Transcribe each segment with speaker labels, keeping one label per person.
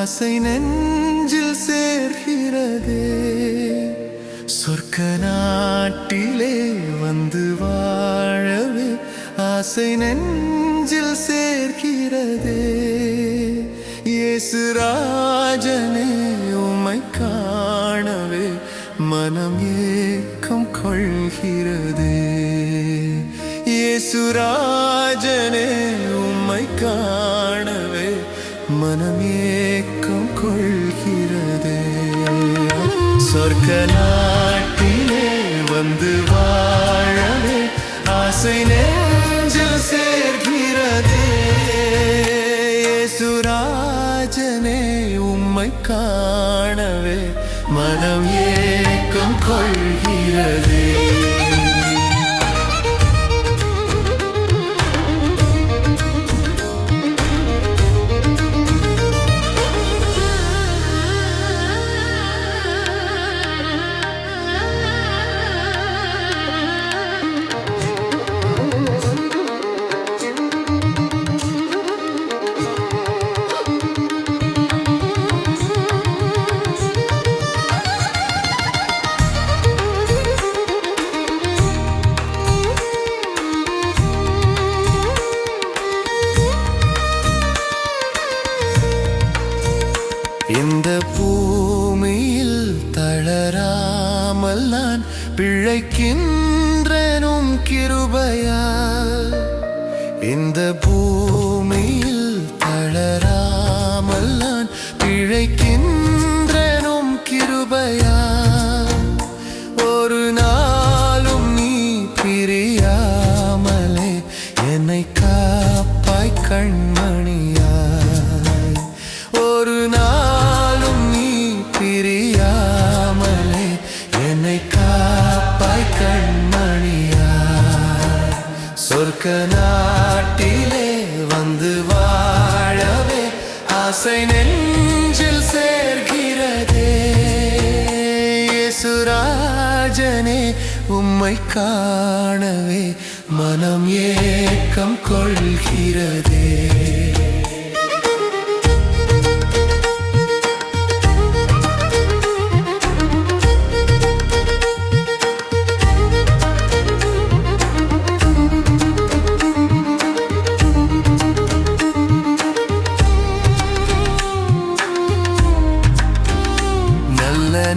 Speaker 1: ஆசை நெஞ்சில் சேர்கிறதே. சொர்க்க நாட்டிலே வந்து வாழவே ஆசை நெஞ்சில் சேர்கிறதே. இயேசு ராஜனே உம்மை காணவே மனம் ஏக்கம் கொள்கிறதே. இயேசு ராஜனே உம்மை காணவே மனம் ஏக்கம் கொள்கிறதே. சொர்க்க நாட்டிலே வந்து வாழவே ஆசை நெஞ்சில் சேர்கிறதே. இயேசு ராஜனே உம்மை காணவே மனம் ஏக்கம் கொள்கிறதே. இந்த பூமியில் தளராமல் நான் பிழைக்கின்றேனும் கிருபையால். இந்த பூமியில் தளராமல் நான் பிழைக்கின்றேனும் கிருபையால். ஒரு நாளும் நீ பிரியாமலே என்னை காப்பாய் கண்மணியாய். ஒரு நாளும் நீ பிரியாமலே என்னை காப்பாய் கண்மணியாய். சொர்க்க நாட்டிலே வந்து வாழவே ஆசை நெஞ்சில் சேர்கிறதே. இயேசு ராஜனே உம்மை காணவே மனம் ஏக்கம் கொள்கிறதே.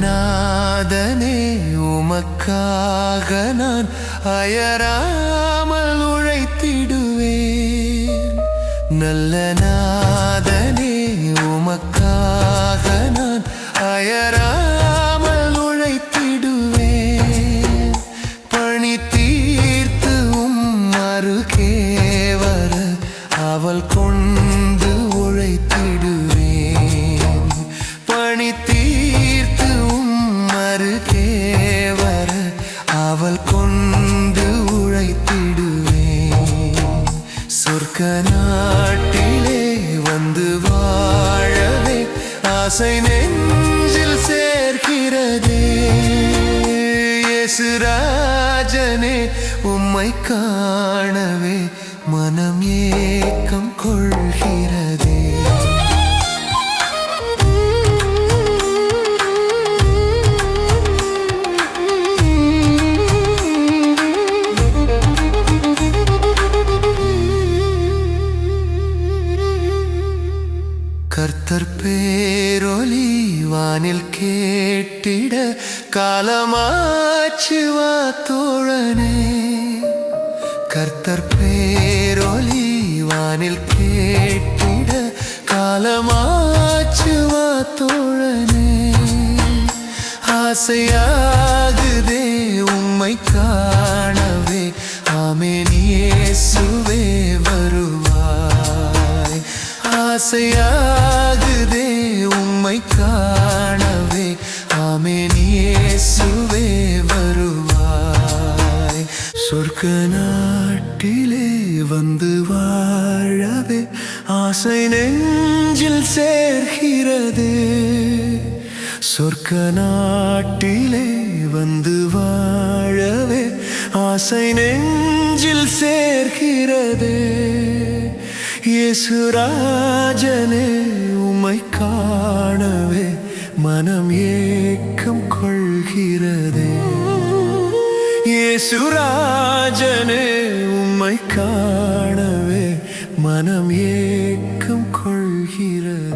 Speaker 1: நாதனே உமக்காக நான் அயராமல் உழைத்திடுவேன். நல்ல நாதனே உமக்காக நான் அயராமல் உழைத்திடுவேன். பணி தீர்த்து அருகே வர அவள் கொண்டு உழைத்திடுவேன். பணி தீர்த்து அருகே வர அவள் கொண்டு உழைத்திடுவேன். சொர்க்க நாட்டிலே வந்து வாழவே ஆசை நெஞ்சில் சேர்கிறதே. இயேசு ராஜனே உம்மை காணவே மனம் ஏக்கம் கொள்கிறதே. கர்த்தர் பேரொலி வானில் கேட்டிட காலமாச்சு வா தோழனே. கர்த்தர் பேரொலி வானில் கேட்டிட காலமாச்சு வா தோழனே. ஆசையாகுதே உம்மை காணவே ஆமென் இயேசுவே வருவாய். ஆசையாகுதே உம்மை காணவே ஆமென் இயேசுவே வருவாய். சொர்க்க நாட்டிலே வந்து வாழவே ஆசை நெஞ்சில் சேர்கிறதே. சொர்க்க நாட்டிலே வந்து வாழவே ஆசை நெஞ்சில் சேர்கிறதே. இயேசுராஜனே உம்மை காணவே மனம் ஏக்கம் கொள்கிறதே. இயேசுராஜனே உம்மை காணவே மனம் ஏக்கம் கொள்கிறது.